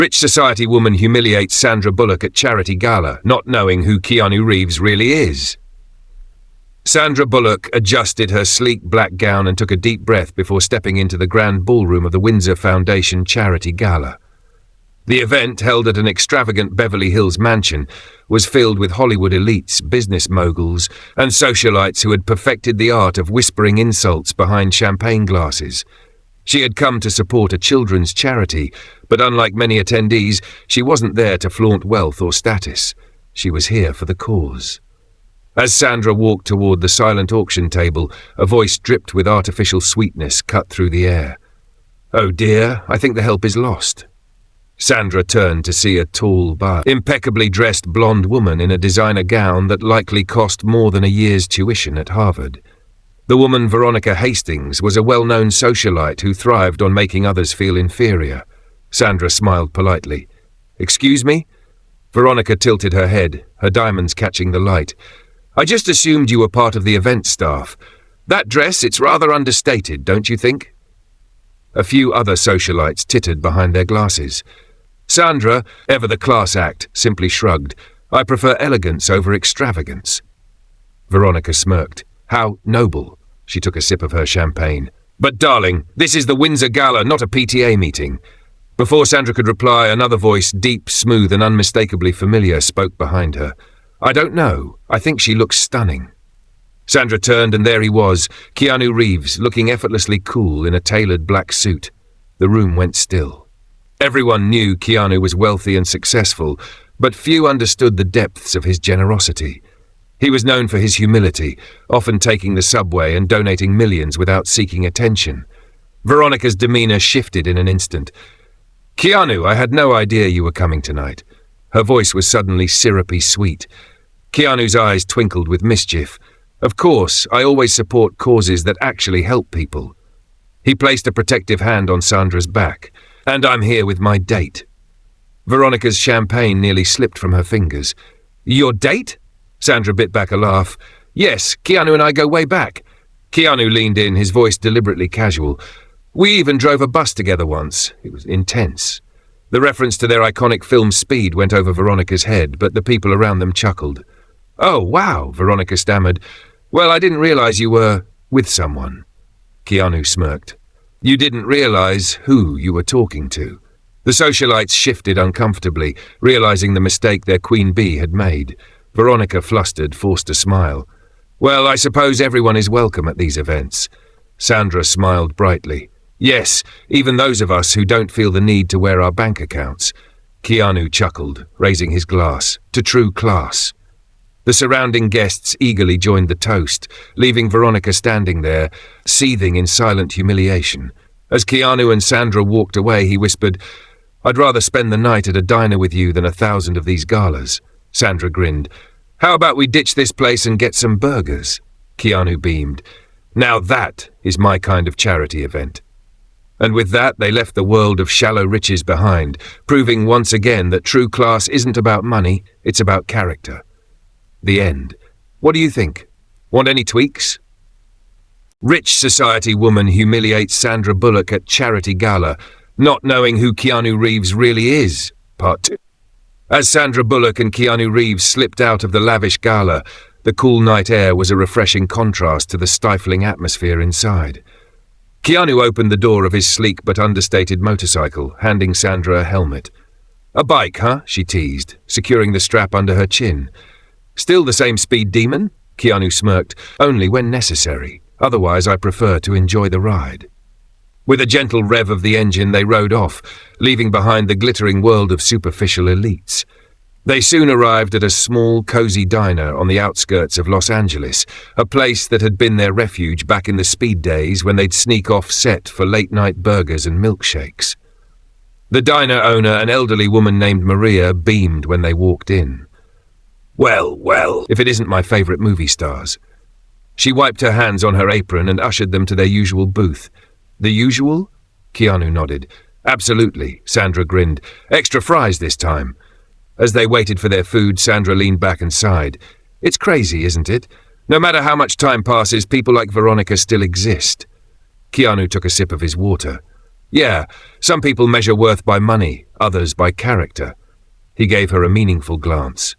Rich society woman humiliates Sandra Bullock at charity gala, not knowing who Keanu Reeves really is. Sandra Bullock adjusted her sleek black gown and took a deep breath before stepping into the grand ballroom of the Windsor Foundation charity gala. The event, held at an extravagant Beverly Hills mansion, was filled with Hollywood elites, business moguls, and socialites who had perfected the art of whispering insults behind champagne glasses. She had come to support a children's charity, but unlike many attendees, she wasn't there to flaunt wealth or status. She was here for the cause. As Sandra walked toward the silent auction table, a voice dripped with artificial sweetness cut through the air. "Oh dear, I think the help is lost." Sandra turned to see a tall, but impeccably dressed blonde woman in a designer gown that likely cost more than a year's tuition at Harvard. The woman, Veronica Hastings, was a well-known socialite who thrived on making others feel inferior. Sandra smiled politely. "Excuse me?" Veronica tilted her head, her diamonds catching the light. "I just assumed you were part of the event staff. That dress, it's rather understated, don't you think?" A few other socialites tittered behind their glasses. Sandra, ever the class act, simply shrugged. "I prefer elegance over extravagance." Veronica smirked. "How noble." She took a sip of her champagne. "But darling, this is the Windsor Gala, not a PTA meeting." Before Sandra could reply, another voice, deep, smooth, and unmistakably familiar, spoke behind her. "I don't know. I think she looks stunning." Sandra turned, and there he was, Keanu Reeves, looking effortlessly cool in a tailored black suit. The room went still. Everyone knew Keanu was wealthy and successful, but few understood the depths of his generosity. He was known for his humility, often taking the subway and donating millions without seeking attention. Veronica's demeanor shifted in an instant. "Keanu, I had no idea you were coming tonight." Her voice was suddenly syrupy sweet. Keanu's eyes twinkled with mischief. "Of course, I always support causes that actually help people." He placed a protective hand on Sandra's back. "And I'm here with my date." Veronica's champagne nearly slipped from her fingers. "Your date?" Sandra bit back a laugh. "Yes, Keanu and I go way back." Keanu leaned in, his voice deliberately casual. "We even drove a bus together once. It was intense." The reference to their iconic film Speed went over Veronica's head, but the people around them chuckled. "Oh, wow," Veronica stammered. "Well, I didn't realize you were with someone." Keanu smirked. "You didn't realize who you were talking to." The socialites shifted uncomfortably, realizing the mistake their queen bee had made. Veronica, flustered, forced a smile. "Well, I suppose everyone is welcome at these events." Sandra smiled brightly. "Yes, even those of us who don't feel the need to wear our bank accounts." Keanu chuckled, raising his glass. "To true class." The surrounding guests eagerly joined the toast, leaving Veronica standing there, seething in silent humiliation. As Keanu and Sandra walked away, he whispered, "I'd rather spend the night at a diner with you than 1,000 of these galas." Sandra grinned. "How about we ditch this place and get some burgers?" Keanu beamed. "Now that is my kind of charity event." And with that, they left the world of shallow riches behind, proving once again that true class isn't about money, it's about character. The end. What do you think? Want any tweaks? Rich society woman humiliates Sandra Bullock at charity gala, not knowing who Keanu Reeves really is. Part 2. As Sandra Bullock and Keanu Reeves slipped out of the lavish gala, the cool night air was a refreshing contrast to the stifling atmosphere inside. Keanu opened the door of his sleek but understated motorcycle, handing Sandra a helmet. "A bike, huh?" she teased, securing the strap under her chin. "Still the same speed demon?" Keanu smirked. "Only when necessary. Otherwise, I prefer to enjoy the ride." With a gentle rev of the engine, they rode off, leaving behind the glittering world of superficial elites. They soon arrived at a small, cozy diner on the outskirts of Los Angeles, a place that had been their refuge back in the speed days when they'd sneak off set for late-night burgers and milkshakes. The diner owner, an elderly woman named Maria, beamed when they walked in. Well, if it isn't my favorite movie stars." She wiped her hands on her apron and ushered them to their usual booth. "The usual?" Keanu nodded. "Absolutely," Sandra grinned. "Extra fries this time." As they waited for their food, Sandra leaned back and sighed. "It's crazy, isn't it? No matter how much time passes, people like Veronica still exist." Keanu took a sip of his water. Yeah, some people measure worth by money, others by character. He gave her a meaningful glance.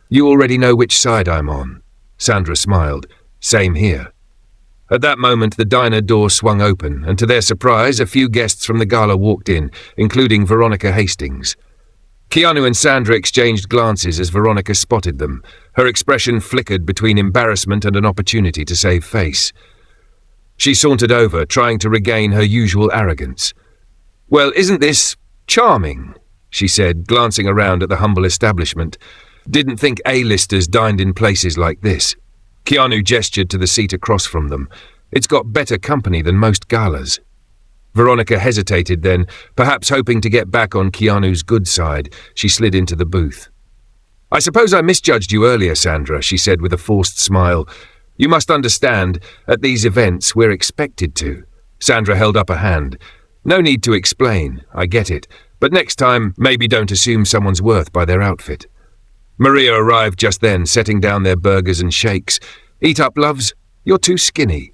You already know which side I'm on. Sandra smiled. Same here. At that moment, the diner door swung open, and to their surprise, a few guests from the gala walked in, including Veronica Hastings. Keanu and Sandra exchanged glances as Veronica spotted them. Her expression flickered between embarrassment and an opportunity to save face. She sauntered over, trying to regain her usual arrogance. "Well, isn't this charming?" she said, glancing around at the humble establishment. Didn't think A-listers dined in places like this. Keanu gestured to the seat across from them. It's got better company than most galas. Veronica hesitated then, perhaps hoping to get back on Keanu's good side. She slid into the booth. "I suppose I misjudged you earlier, Sandra," she said with a forced smile. "You must understand, at these events we're expected to." Sandra held up a hand. "No need to explain, I get it. But next time, maybe don't assume someone's worth by their outfit." Maria arrived just then, setting down their burgers and shakes. "Eat up, loves? You're too skinny."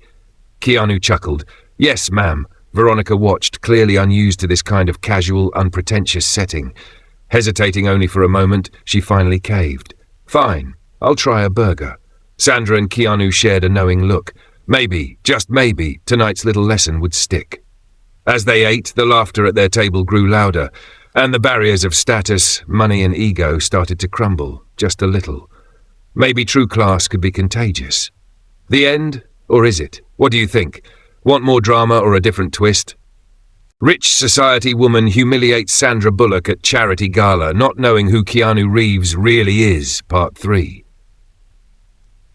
Keanu chuckled. "Yes, ma'am." Veronica watched, clearly unused to this kind of casual, unpretentious setting. Hesitating only for a moment, she finally caved. "Fine, I'll try a burger." Sandra and Keanu shared a knowing look. Maybe, just maybe, tonight's little lesson would stick. As they ate, the laughter at their table grew louder, and the barriers of status, money and ego started to crumble, just a little. Maybe true class could be contagious. The end, or is it? What do you think? Want more drama or a different twist? Rich society woman humiliates Sandra Bullock at charity gala, not knowing who Keanu Reeves really is, Part 3.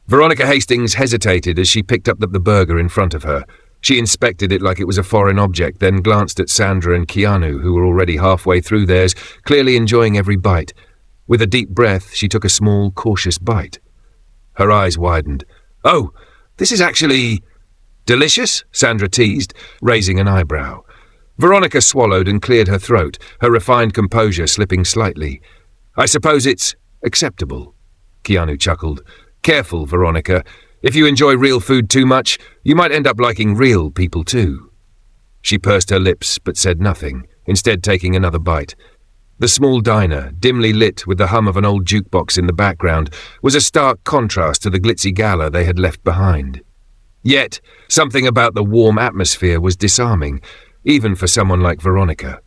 Veronica Hastings hesitated as she picked up the burger in front of her. She inspected it like it was a foreign object, then glanced at Sandra and Keanu, who were already halfway through theirs, clearly enjoying every bite. With a deep breath, she took a small, cautious bite. Her eyes widened. "Oh, this is actually delicious," Sandra teased, raising an eyebrow. Veronica swallowed and cleared her throat, her refined composure slipping slightly. "I suppose it's acceptable," Keanu chuckled. "Careful, Veronica. If you enjoy real food too much, you might end up liking real people too." She pursed her lips but said nothing, instead taking another bite. The small diner, dimly lit with the hum of an old jukebox in the background, was a stark contrast to the glitzy gala they had left behind. Yet, something about the warm atmosphere was disarming, even for someone like Veronica.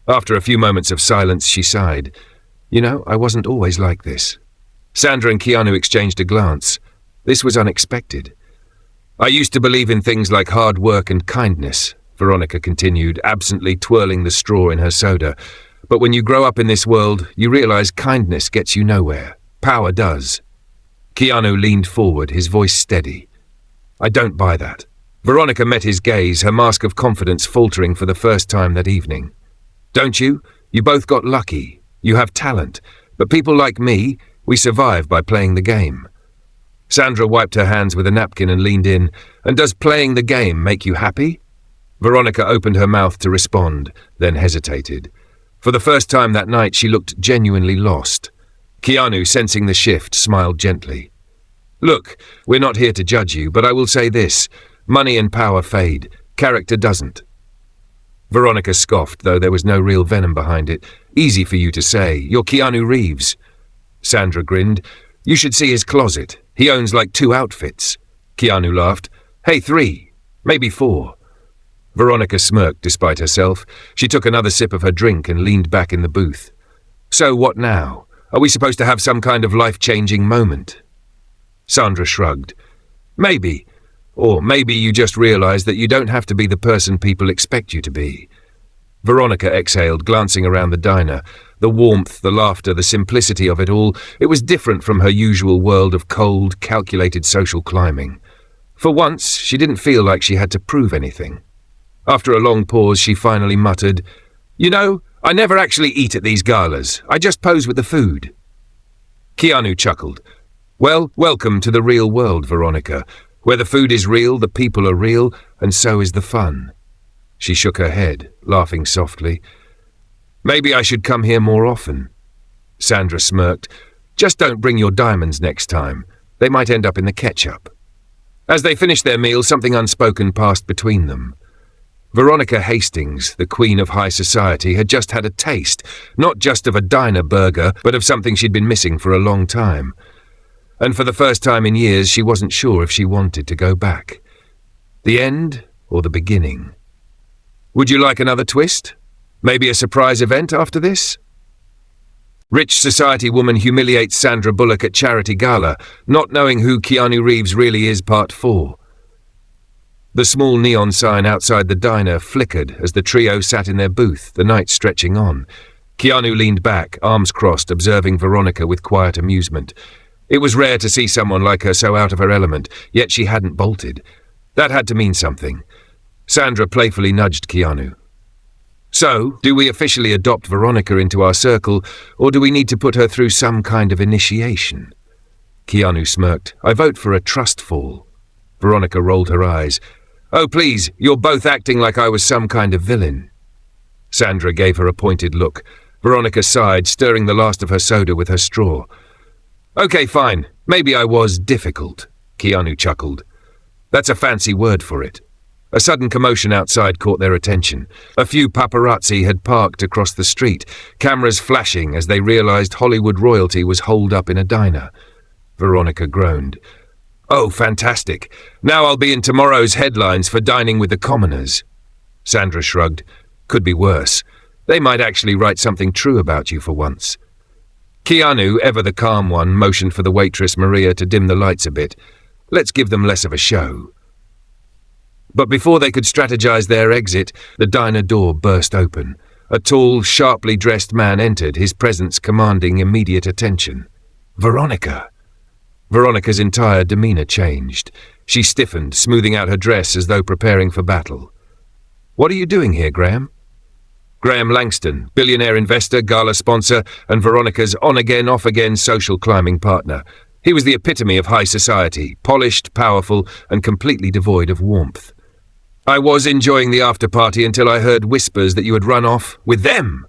After a few moments of silence, she sighed. "You know, I wasn't always like this." Sandra and Keanu exchanged a glance. This was unexpected. "I used to believe in things like hard work and kindness," Veronica continued, absently twirling the straw in her soda. "But when you grow up in this world, you realize kindness gets you nowhere. Power does." Keanu leaned forward, his voice steady. "I don't buy that." Veronica met his gaze, her mask of confidence faltering for the first time that evening. "Don't you? You both got lucky. You have talent. But people like me, we survive by playing the game." Sandra wiped her hands with a napkin and leaned in. "And does playing the game make you happy?" Veronica opened her mouth to respond, then hesitated. For the first time that night, she looked genuinely lost. Keanu, sensing the shift, smiled gently. "Look, we're not here to judge you, but I will say this. Money and power fade. Character doesn't." Veronica scoffed, though there was no real venom behind it. "Easy for you to say. You're Keanu Reeves." Sandra grinned. "You should see his closet. He owns like 2 outfits. Keanu laughed. "Hey, 3. Maybe 4. Veronica smirked despite herself. She took another sip of her drink and leaned back in the booth. "So what now? Are we supposed to have some kind of life-changing moment?" Sandra shrugged. "Maybe. Or maybe you just realize that you don't have to be the person people expect you to be." Veronica exhaled, glancing around the diner. The warmth, the laughter, the simplicity of it all, it was different from her usual world of cold, calculated social climbing. For once, she didn't feel like she had to prove anything. After a long pause, she finally muttered, "You know, I never actually eat at these galas. I just pose with the food." Keanu chuckled. "Well, welcome to the real world, Veronica. Where the food is real, the people are real, and so is the fun." She shook her head, laughing softly. "Maybe I should come here more often." Sandra smirked. "Just don't bring your diamonds next time. They might end up in the ketchup." As they finished their meal, something unspoken passed between them. Veronica Hastings, the queen of high society, had just had a taste, not just of a diner burger, but of something she'd been missing for a long time. And for the first time in years, she wasn't sure if she wanted to go back. The end or the beginning? Would you like another twist? Maybe a surprise event after this? Rich society woman humiliates Sandra Bullock at charity gala, not knowing who Keanu Reeves really is, Part 4. The small neon sign outside the diner flickered as the trio sat in their booth, the night stretching on. Keanu leaned back, arms crossed, observing Veronica with quiet amusement. It was rare to see someone like her so out of her element, yet she hadn't bolted. That had to mean something. Sandra playfully nudged Keanu. So, do we officially adopt Veronica into our circle, or do we need to put her through some kind of initiation? Keanu smirked. I vote for a trust fall. Veronica rolled her eyes. Oh, please, you're both acting like I was some kind of villain. Sandra gave her a pointed look. Veronica sighed, stirring the last of her soda with her straw. Okay, fine. Maybe I was difficult, Keanu chuckled. That's a fancy word for it. A sudden commotion outside caught their attention. A few paparazzi had parked across the street, cameras flashing as they realized Hollywood royalty was holed up in a diner. Veronica groaned. Oh, fantastic. Now I'll be in tomorrow's headlines for dining with the commoners. Sandra shrugged. Could be worse. They might actually write something true about you for once. Keanu, ever the calm one, motioned for the waitress Maria to dim the lights a bit. Let's give them less of a show. But before they could strategize their exit, the diner door burst open. A tall, sharply dressed man entered, his presence commanding immediate attention. Veronica. Veronica's entire demeanor changed. She stiffened, smoothing out her dress as though preparing for battle. What are you doing here, Graham? Graham Langston, billionaire investor, Gala sponsor, and Veronica's on-again, off-again social climbing partner. He was the epitome of high society, polished, powerful, and completely devoid of warmth. I was enjoying the after-party until I heard whispers that you had run off with them.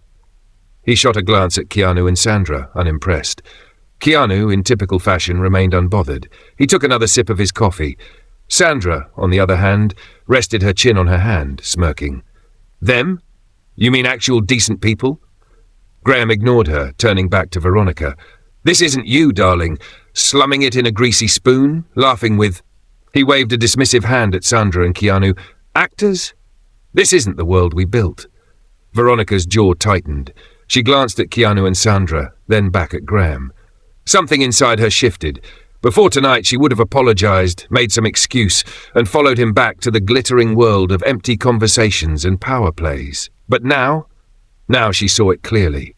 He shot a glance at Keanu and Sandra, unimpressed. Keanu, in typical fashion, remained unbothered. He took another sip of his coffee. Sandra, on the other hand, rested her chin on her hand, smirking. Them? You mean actual decent people? Graham ignored her, turning back to Veronica. This isn't you, darling. Slumming it in a greasy spoon, laughing with... He waved a dismissive hand at Sandra and Keanu. Actors? This isn't the world we built. Veronica's jaw tightened. She glanced at Keanu and Sandra, then back at Graham. Something inside her shifted. Before tonight she would have apologized, made some excuse, and followed him back to the glittering world of empty conversations and power plays. But now she saw it clearly.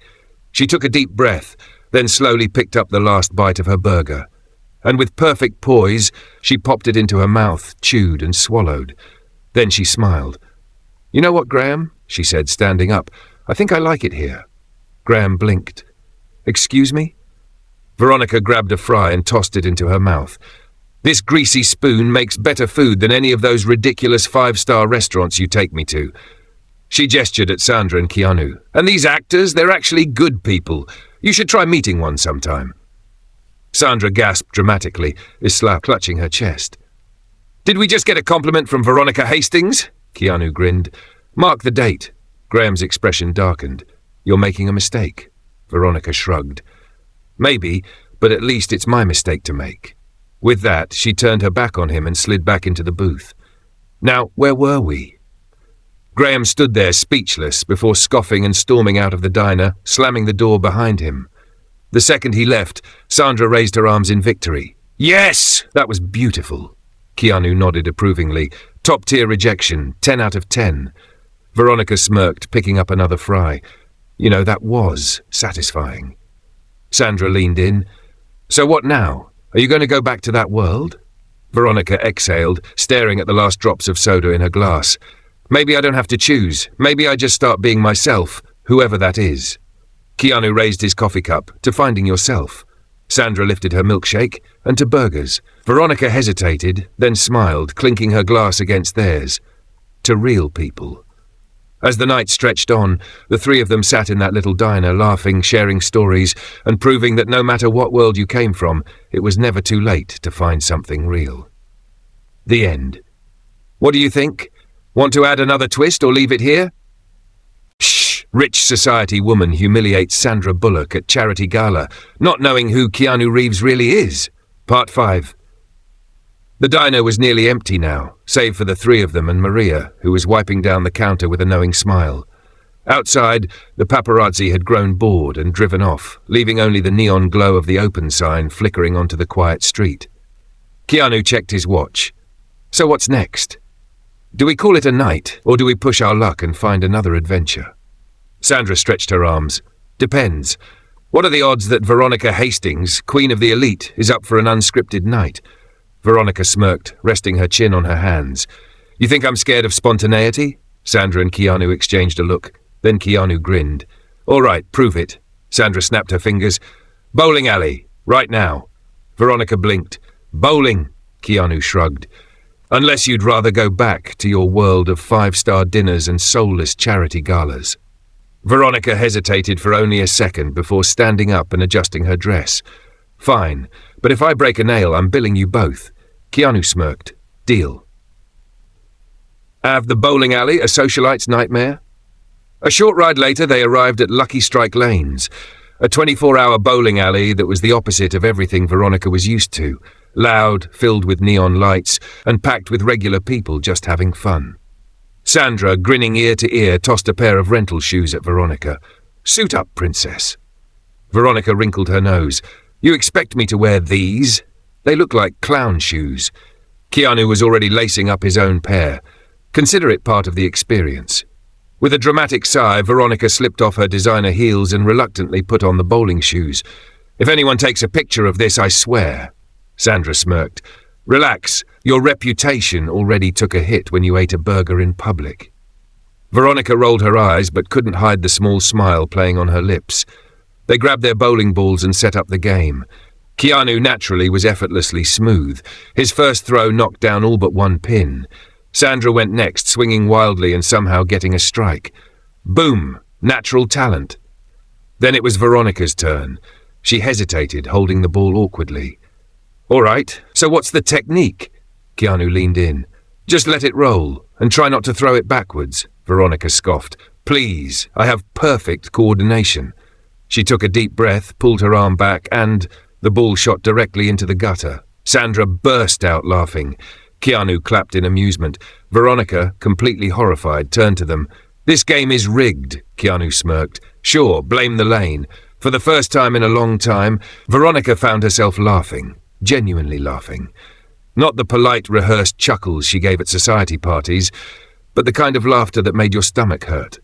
She took a deep breath, then slowly picked up the last bite of her burger. And with perfect poise, she popped it into her mouth, chewed and swallowed. Then she smiled. You know what, Graham? She said, standing up. I think I like it here. Graham blinked. Excuse me? Veronica grabbed a fry and tossed it into her mouth. This greasy spoon makes better food than any of those ridiculous 5-star restaurants you take me to. She gestured at Sandra and Keanu. And these actors, they're actually good people. You should try meeting one sometime. Sandra gasped dramatically, Isla clutching her chest. Did we just get a compliment from Veronica Hastings? Keanu grinned. Mark the date. Graham's expression darkened. You're making a mistake. Veronica shrugged. Maybe, but at least it's my mistake to make. With that, she turned her back on him and slid back into the booth. Now, where were we? Graham stood there speechless before scoffing and storming out of the diner, slamming the door behind him. The second he left, Sandra raised her arms in victory. Yes! That was beautiful. Keanu nodded approvingly. Top-tier rejection, 10 out of 10. Veronica smirked, picking up another fry. You know, that was satisfying. Sandra leaned in. So what now? Are you going to go back to that world? Veronica exhaled, staring at the last drops of soda in her glass. Maybe I don't have to choose. Maybe I just start being myself, whoever that is. Keanu raised his coffee cup. To finding yourself. Sandra lifted her milkshake, and to burgers. Veronica hesitated, then smiled, clinking her glass against theirs. To real people. As the night stretched on, the three of them sat in that little diner, laughing, sharing stories, and proving that no matter what world you came from, it was never too late to find something real. The end. What do you think? Want to add another twist or leave it here? Shh! Rich society woman humiliates Sandra Bullock at charity gala, not knowing who Keanu Reeves really is. Part 5. The diner was nearly empty now, save for the three of them and Maria, who was wiping down the counter with a knowing smile. Outside, the paparazzi had grown bored and driven off, leaving only the neon glow of the open sign flickering onto the quiet street. Keanu checked his watch. So what's next? Do we call it a night, or do we push our luck and find another adventure? Sandra stretched her arms. Depends. What are the odds that Veronica Hastings, Queen of the Elite, is up for an unscripted night? Veronica smirked, resting her chin on her hands. You think I'm scared of spontaneity? Sandra and Keanu exchanged a look. Then Keanu grinned. All right, prove it. Sandra snapped her fingers. Bowling alley, right now. Veronica blinked. Bowling, Keanu shrugged. Unless you'd rather go back to your world of five-star dinners and soulless charity galas. Veronica hesitated for only a second before standing up and adjusting her dress. Fine, but if I break a nail, I'm billing you both. Keanu smirked. Deal. Have the bowling alley a socialite's nightmare? A short ride later, they arrived at Lucky Strike Lanes, a 24-hour bowling alley that was the opposite of everything Veronica was used to. Loud, filled with neon lights, and packed with regular people just having fun. Sandra, grinning ear to ear, tossed a pair of rental shoes at Veronica. Suit up, princess. Veronica wrinkled her nose. You expect me to wear these? They look like clown shoes. Keanu was already lacing up his own pair. Consider it part of the experience. With a dramatic sigh, Veronica slipped off her designer heels and reluctantly put on the bowling shoes. If anyone takes a picture of this, I swear. Sandra smirked. Relax, your reputation already took a hit when you ate a burger in public. Veronica rolled her eyes but couldn't hide the small smile playing on her lips. They grabbed their bowling balls and set up the game. Keanu naturally was effortlessly smooth. His first throw knocked down all but one pin. Sandra went next, swinging wildly and somehow getting a strike. Boom! Natural talent. Then it was Veronica's turn. She hesitated, holding the ball awkwardly. All right, so what's the technique? Keanu leaned in. Just let it roll, and try not to throw it backwards, Veronica scoffed. Please, I have perfect coordination. She took a deep breath, pulled her arm back, and the ball shot directly into the gutter. Sandra burst out laughing. Keanu clapped in amusement. Veronica, completely horrified, turned to them. This game is rigged, Keanu smirked. Sure, blame the lane. For the first time in a long time, Veronica found herself laughing. Genuinely laughing. Not the polite, rehearsed chuckles she gave at society parties, but the kind of laughter that made your stomach hurt.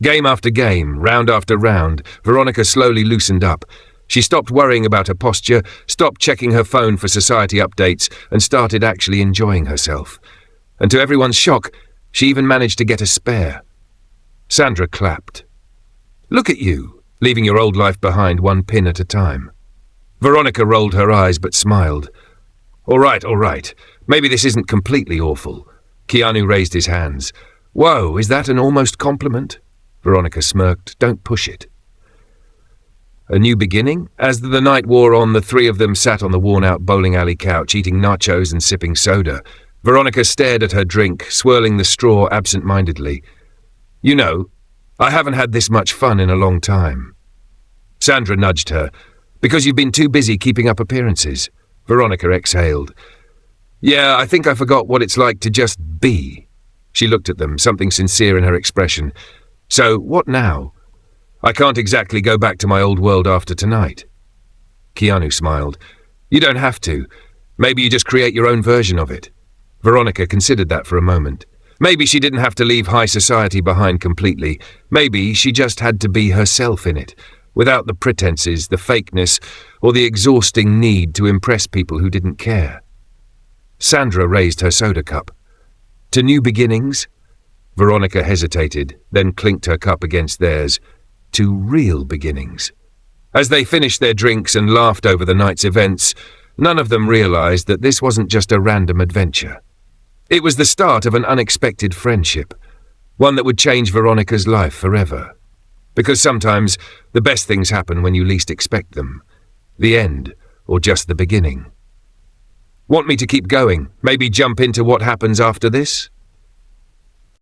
Game after game, round after round, Veronica slowly loosened up. She stopped worrying about her posture, stopped checking her phone for society updates, and started actually enjoying herself. And to everyone's shock, she even managed to get a spare. Sandra clapped. Look at you, leaving your old life behind one pin at a time. Veronica rolled her eyes but smiled. All right. Maybe this isn't completely awful. Keanu raised his hands. Whoa, is that an almost compliment? Veronica smirked. Don't push it. A new beginning? As the night wore on, the three of them sat on the worn-out bowling alley couch, eating nachos and sipping soda. Veronica stared at her drink, swirling the straw absent-mindedly. You know, I haven't had this much fun in a long time. Sandra nudged her. Because you've been too busy keeping up appearances. Veronica exhaled. Yeah, I think I forgot what it's like to just be. She looked at them, something sincere in her expression. So, what now? I can't exactly go back to my old world after tonight. Keanu smiled. You don't have to. Maybe you just create your own version of it. Veronica considered that for a moment. Maybe she didn't have to leave high society behind completely. Maybe she just had to be herself in it, without the pretenses, the fakeness, or the exhausting need to impress people who didn't care. Sandra raised her soda cup. To new beginnings? Veronica hesitated, then clinked her cup against theirs. To real beginnings. As they finished their drinks and laughed over the night's events, none of them realized that this wasn't just a random adventure. It was the start of an unexpected friendship, one that would change Veronica's life forever. Because sometimes the best things happen when you least expect them. The end, or just the beginning. Want me to keep going? Maybe jump into what happens after this?